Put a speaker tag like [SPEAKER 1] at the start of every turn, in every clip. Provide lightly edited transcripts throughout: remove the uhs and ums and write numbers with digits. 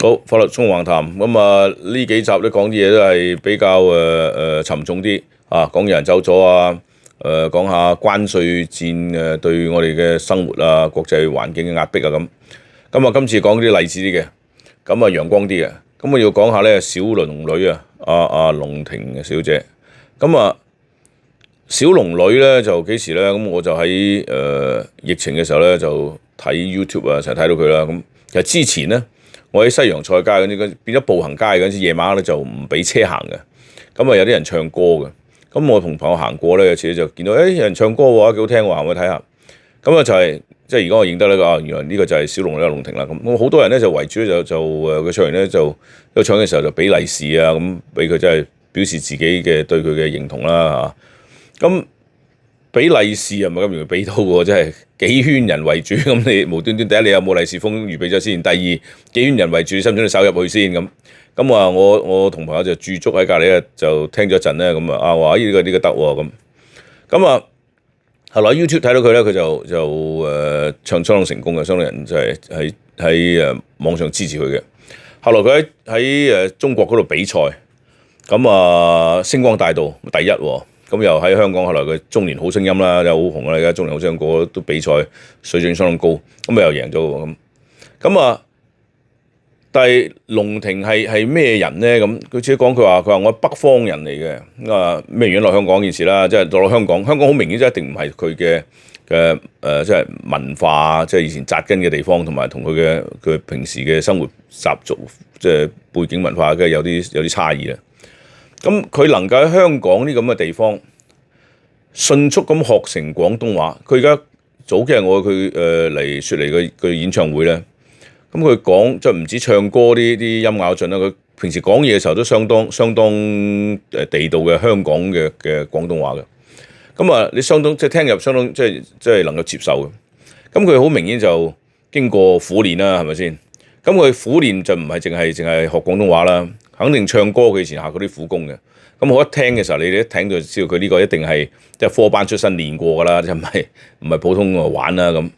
[SPEAKER 1] 好，法律縱橫談咁啊！呢幾集都講啲嘢都係比較沉重啲啊，講有人走咗啊，講下關稅戰對我哋嘅生活啊、國際環境嘅壓迫啊咁。咁啊，今次講啲勵志啲嘅，咁啊陽光啲嘅。咁我要講下咧小龍女啊，阿龍婷小姐。咁啊，小龍女咧就幾時咧？咁我就喺疫情嘅時候咧就睇 YouTube 啊，成日睇到佢啦。咁其實之前咧。我喺西洋菜街嗰啲，變咗步行街嗰陣時，夜晚咧就唔俾車行嘅。咁啊有啲人唱歌嘅。咁我同朋友行過咧，有次就見到，有人唱歌喎，幾好聽喎，行去睇下。咁啊就係即係而家我認得呢個，原來呢個就係小龍女龍婷啦。咁好多人咧就圍住咧就佢唱完咧就唱嘅時候就俾利是啊，咁俾佢真係表示自己嘅對佢嘅認同啦嚇。咁俾利是係咪咁容易俾到喎？真係幾圈人圍住，咁你無端端第一你有冇利是封預備咗先？第二幾圈人圍住，使唔使你手入去先咁？咁啊，我同朋友就駐足喺隔離咧，就聽咗一陣咧，咁啊話呢個得喎咁啊，後來 YouTube 睇到佢咧，佢就唱相當成功嘅，相當人就係喺網上支持佢嘅。後來佢喺中國嗰度比賽，咁啊星光大道第一喎。咁又喺香港，後來佢中年好聲音啦，又好紅啦。而家中年好聲音個個都比賽水準相當高，咁又贏咗喎咁啊！但係龍婷係咩人咧？咁佢自己講，佢話我係北方人嚟嘅。咁啊咩原因落香港件事啦？即係落香港好明顯，即係一定唔係佢嘅即係文化，即係以前紮根嘅地方，同埋同佢平時嘅生活習俗，即係背景文化，梗係有啲差異啦。咁佢能夠喺香港呢咁嘅地方迅速咁學成廣東話，佢而家早幾日我佢嚟雪梨嘅演唱會咧，咁佢講即係唔止唱歌啲音咬盡啦，佢平時講嘢嘅時候都相當地道嘅香港嘅廣東話嘅，咁啊你相當即係聽入相當即係能夠接受嘅，咁佢好明顯就經過苦練啦，係咪先？咁佢苦練就唔係淨係學廣東話啦。肯定唱歌佢以前下嗰啲苦功嘅，咁我一聽嘅時候，你哋一聽就知道佢呢個一定係即係科班出身練過㗎啦，就唔係普通玩啦咁。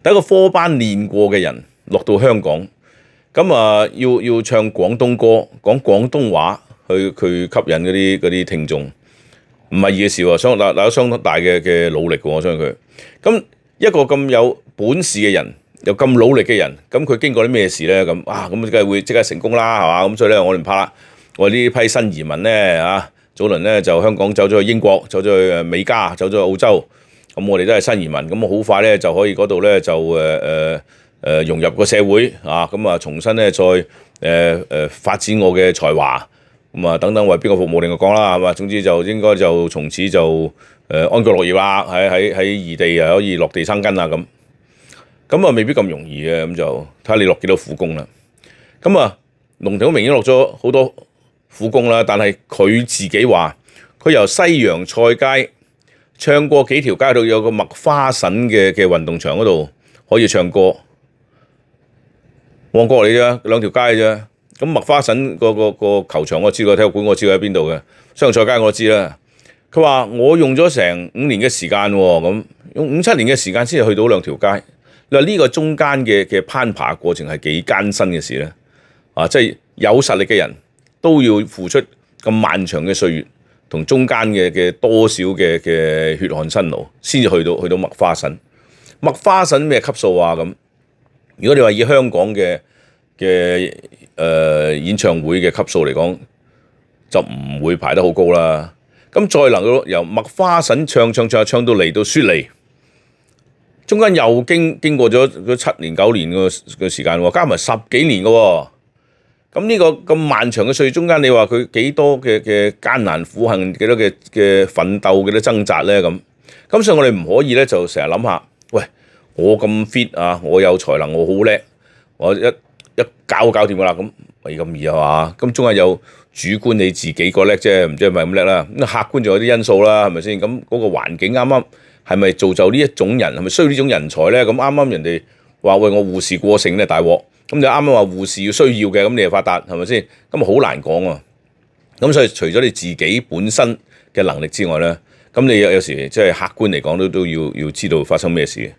[SPEAKER 1] 第一個科班練過嘅人落到香港，咁啊要唱廣東歌，講廣東話去吸引嗰啲聽眾，唔係易嘅事喎，相當大嘅努力嘅，我相信佢。咁一個咁有本事嘅人。有咁努力嘅人，咁佢經過啲咩事咧？咁梗係會即刻成功啦，係嘛？咁所以咧，我哋唔怕啦。我哋呢批新移民咧，早輪咧就香港走咗去英國，走咗去美加，走咗去澳洲。咁我哋都係新移民，咁好快咧就可以嗰度咧就融入個社會咁啊重新咧再發展我嘅才華，咁啊等等為邊個服務另外講啦，係嘛？總之就應該就從此就安居樂業啦，喺異地可以落地生根啦咁。咁啊，未必咁容易嘅，咁就睇下你落幾多苦功啦。咁啊，龍婷好明顯落咗好多苦功啦，但係佢自己話，佢由西洋菜街唱過幾條街度，有個麥花臣嘅運動場嗰度可以唱歌。旺角嚟啫，兩條街啫。咁麥花臣個球場我知道，體育館我知道喺邊度嘅，西洋菜街我知啦。佢話我用咗成5年嘅時間喎，咁用5-7年嘅時間先至去到兩條街。你話呢個中間嘅攀爬過程係幾艱辛嘅事咧？即係有實力嘅人都要付出咁漫長嘅歲月，同中間嘅多少嘅血汗辛勞，先至去到麥花臣。麥花臣咩級數啊？咁如果你話以香港嘅演唱會嘅級數嚟講，就唔會排得好高啦。咁再能夠由麥花臣唱到嚟到雪梨。中間又經過咗7年9年嘅時間喎，加埋10幾年嘅喎。咁呢個咁漫長嘅歲月中間，你話佢幾多嘅艱難苦恨，幾多嘅奮鬥，幾多掙扎咧咁。所以我哋唔可以咧就成日諗下，喂，我咁 fit 啊，我有才能，我好叻，我一搞掂㗎啦，咁咪咁易係嘛？咁中間有主觀你自己個叻啫，唔知係咪咁叻啦。咁客觀仲有啲因素啦，係咪先？咁嗰個環境啱啱。係咪造就呢一種人？係咪需要呢種人才咧？咁啱啱人哋話喂，我護士過剩咧大鑊，咁就啱啱話護士要需要嘅，咁你就發達係咪先？咁好難講啊！咁所以除咗你自己本身嘅能力之外咧，咁你有時即係客觀嚟講都要知道發生咩事。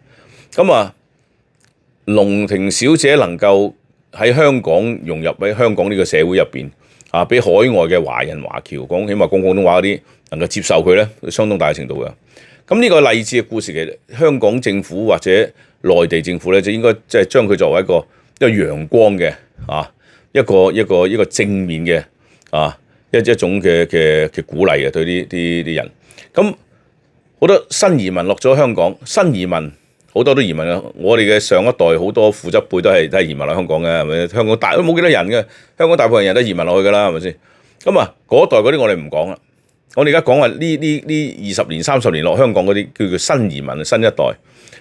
[SPEAKER 1] 咁龍婷小姐能夠喺香港融入喺香港呢個社會入邊啊，俾海外嘅華人華僑講，起碼講廣東話嗰啲能夠接受佢咧，相當大程度嘅。咁呢個勵志嘅故事，其實香港政府或者內地政府咧，就應該即係將佢作為一個陽光嘅一個正面嘅一種嘅鼓勵對啲人。咁好多新移民落咗香港，新移民好多都移民啊！我哋嘅上一代好多父執輩都係移民落香港嘅，係咪？香港大都冇幾多人嘅，香港大部分人都移民落去㗎啦，係咪先？咁啊，嗰代嗰啲我哋唔講啦。我哋而家講話呢20年30年落香港嗰啲叫新移民新一代。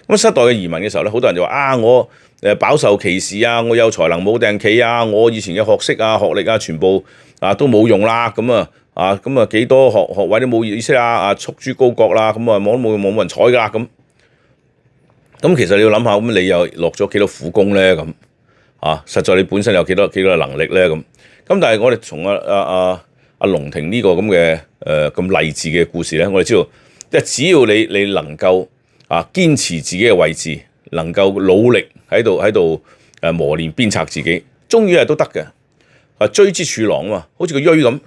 [SPEAKER 1] 咁新一代嘅移民嘅時候咧，好多人就話我飽受歧視啊，我有才能冇定企啊，我以前嘅學識啊、學歷啊，全部都冇用啦。咁啊幾多學位都冇意思啦，束諸高閣啦，咁啊冇人睬㗎啦咁。咁其實你要諗下，咁你又落咗幾多苦功咧？咁實在你本身有幾多能力咧？咁但係我哋從阿龍庭呢個咁嘅咁勵志嘅故事咧，我哋知道，即係只要你能夠堅持自己嘅位置，能夠努力喺度磨練鞭策自己，終於係都得嘅。追之處郎啊嘛，好似個鋥咁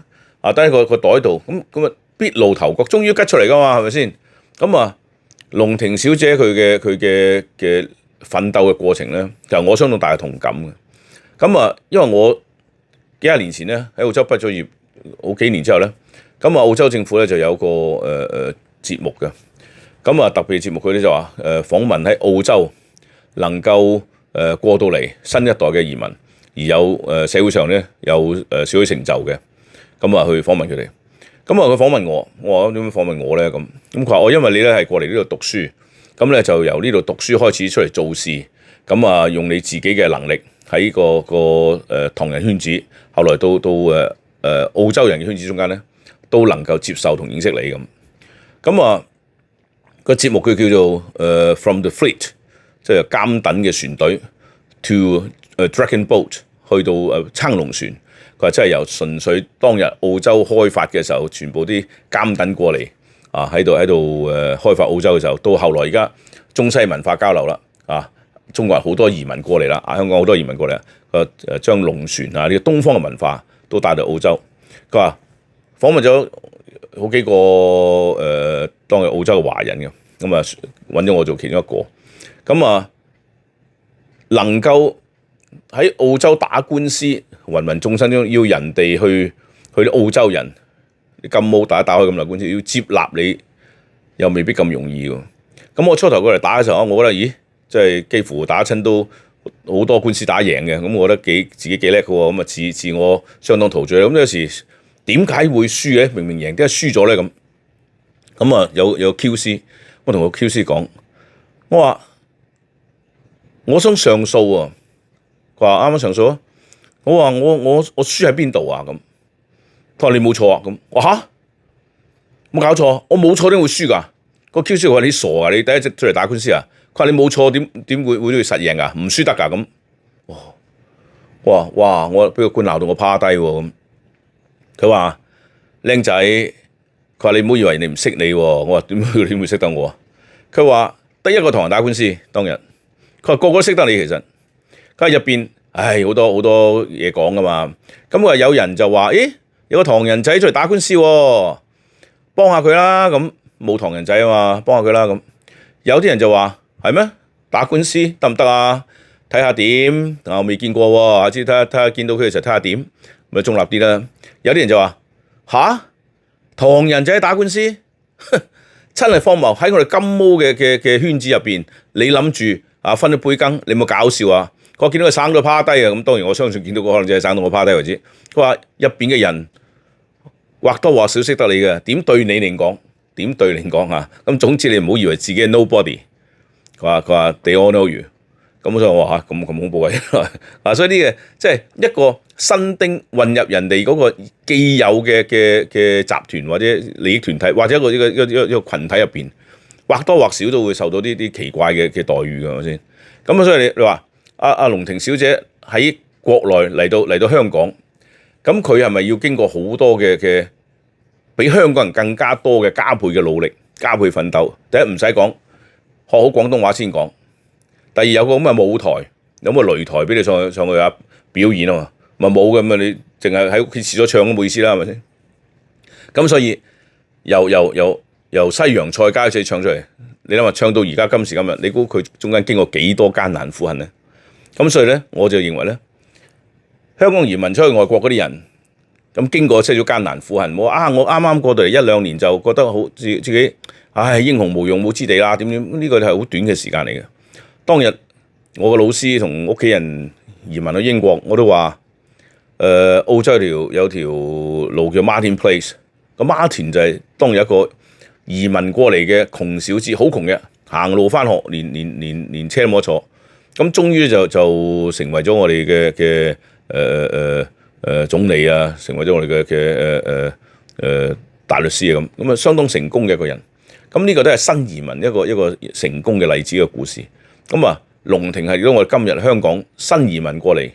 [SPEAKER 1] 等喺個袋度，咁必露頭角，終於吉出嚟噶嘛，係咪先？咁龍庭小姐佢嘅奮鬥嘅過程咧，就我相當大嘅同感嘅。咁因為我幾廿年前咧喺澳洲畢咗業，好幾年之後咧，咁澳洲政府咧就有個節目嘅。咁特別節目佢咧就話訪問喺澳洲能夠過到嚟新一代嘅移民，而有社會上咧有少許成就嘅，咁去訪問佢哋。咁佢訪問我話點樣訪問我咧？咁佢話因為你咧係過嚟呢度讀書，咁咧就由呢度讀書開始出嚟做事，咁用你自己嘅能力喺個唐人圈子，後來到澳洲人嘅圈子中間咧，都能夠接受同認識你咁。咁個節目佢叫做From the Fleet， 即係監躉嘅船隊 to Dragon Boat， 去到撐龍船。佢話真係由純粹當日澳洲開發嘅時候，全部啲監躉過嚟喺度開發澳洲嘅時候，到後來而家中西文化交流啦中國人好多移民過嚟啦香港好多移民過嚟啦，將龍船呢個東方嘅文化都帶到澳洲。佢話訪問咗好幾個當日澳洲嘅華人嘅，咁揾咗我做其中一個，咁能夠喺澳洲打官司，芸芸眾生中要人哋去啲澳洲人金毛打開咁耐官司，要接納你又未必咁容易喎。咁我初頭過嚟打嘅時候，我覺得咦，即係幾乎打親都好多官司打贏嘅，咁我覺得自己幾叻嘅喎，咁自我相當陶醉。咁有時點解會輸嘅？明明贏，點解輸咗咧？咁有 QC， 我同個 QC 講，我話我想上訴喎。佢話啱啱上訴啊！我話我輸喺邊度啊？咁佢話你冇錯啊！咁我嚇冇搞錯，我冇錯點會輸㗎？個 QC 話你傻啊！你第一隻出嚟打官司啊！佢話你冇錯點會實贏㗎？唔輸得㗎咁。哇！我俾個官鬧到我趴低喎咁。佢話靚仔，佢話你唔好以為你唔識你喎。我話點會識得我啊？佢話得一個唐人打官司當日，佢話個個都識得你其實。佢話入邊，好多嘢講噶嘛。咁佢話有人就話，咦，有個唐人仔出嚟打官司喎，幫下佢啦。咁冇唐人仔啊嘛，幫下佢啦。咁有啲人就話係咩？打官司得唔得啊？睇下點，我未見過喎，下次睇下見到佢嘅時候睇下點，咪中立啲啦。有啲人就話吓，唐人仔打官司，真係荒謬。喺我哋金毛嘅圈子入邊，你諗住分咗杯羹，你有冇搞笑啊？我見到佢省到趴低啊！咁當然我相信見到個可能只係省到我趴低為止。佢話入邊嘅人或多或少識得你嘅，點對你嚟講？點對你講嚇？咁總之你唔好以為自己係 nobody。佢話 they all know you。咁所以我話咁恐怖嘅所以呢個即係一個新丁混入人哋嗰個既有嘅集團或者利益團體，或者一個群體入邊，或多或少都會受到呢啲奇怪嘅待遇嘅，係咪先？咁所以你話阿龍庭小姐喺國內嚟到香港，咁佢係咪要經過好多嘅比香港人更加多嘅加倍嘅努力、加倍奮鬥？第一唔使講，學好廣東話先講。第二有個咁嘅舞台有冇擂台俾你上去啊表演啊嘛？咪冇嘅，咁你淨係喺屋企試咗唱都冇意思啦，係咪先？咁所以由西洋菜街仔唱出嚟，你諗下唱到而家今時今日，你估佢中間經過幾多艱難苦恨咧？咁所以咧，我就認為咧，香港移民出去外國嗰啲人，咁經過些少艱難苦恨，我啱啱過到嚟1-2年就覺得好自己，英雄無用武之地啦，點呢個係好短嘅時間嚟嘅。當日我個老師同屋企人移民去英國，我都話澳洲有條路叫 Martin Place， 個 Martin 就係當日一個移民過嚟嘅窮小子，好窮嘅，行路返學連車都冇得坐。咁終於就成為咗我哋嘅總理啊，成為咗我哋嘅大律師啊咁啊，相當成功嘅一個人。咁呢個都係新移民一個成功嘅例子嘅故事。咁啊，龍庭係如果我哋今日香港新移民過嚟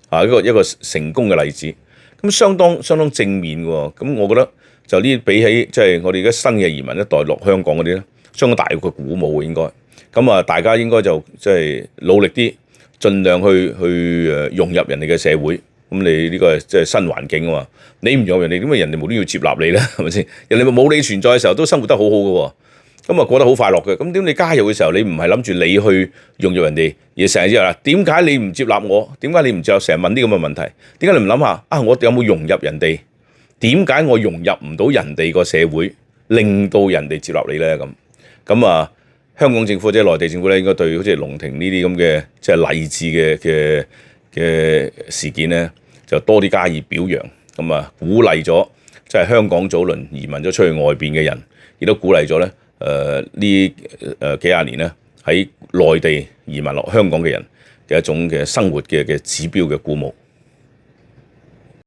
[SPEAKER 1] 啊一個成功嘅例子，咁相當正面喎。咁我覺得就呢比起即係我哋而家新嘅移民一代落香港嗰啲咧，相當大嘅鼓舞應該。咁啊，大家應該就即係努力啲，盡量去融入人哋嘅社會。咁你呢個係即係新環境啊嘛，你唔融入人哋，點解人哋冇都要接納你咧？係咪先？人哋冇你存在嘅時候都生活得好好嘅喎，咁啊過得好快樂嘅。咁點你加入嘅時候，你唔係諗住你去融入人哋，而成日之後啦，點解你唔接納我？點解你唔接納？成日問啲咁嘅問題？點解你唔諗下我有冇融入人哋？點解我融入唔到人哋個社會，令到人哋接納你咧？咁啊？香港政府即係內地政府咧，應該對好似龍庭呢啲咁嘅即係勵志嘅事件咧，就多啲加以表揚，咁啊鼓勵咗即係香港早輪移民咗出去外邊嘅人，亦都鼓勵咗咧呢幾廿年咧喺內地移民落香港嘅人嘅一種嘅生活嘅指標嘅鼓舞。